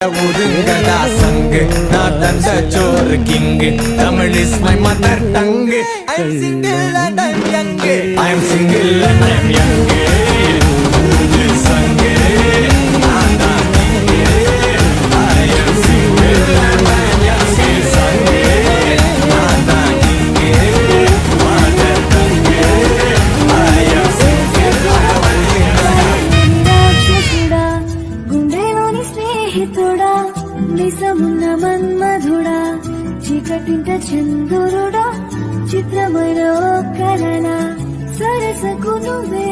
Udungada sang, not the chore king. Tamil is my mother tongue. I'm single and I'm young. I'm single and I'm young. Sang, nada king. I am single and I'm young. Sang, nada king. Mother tongue. I am single and I'm young. గుండెలోని స్నేహితుడా నిజమున్న మన్మధుడా చీకటింట చంద్రుడా చిత్రమైన కలనా సరసకు నువ్వే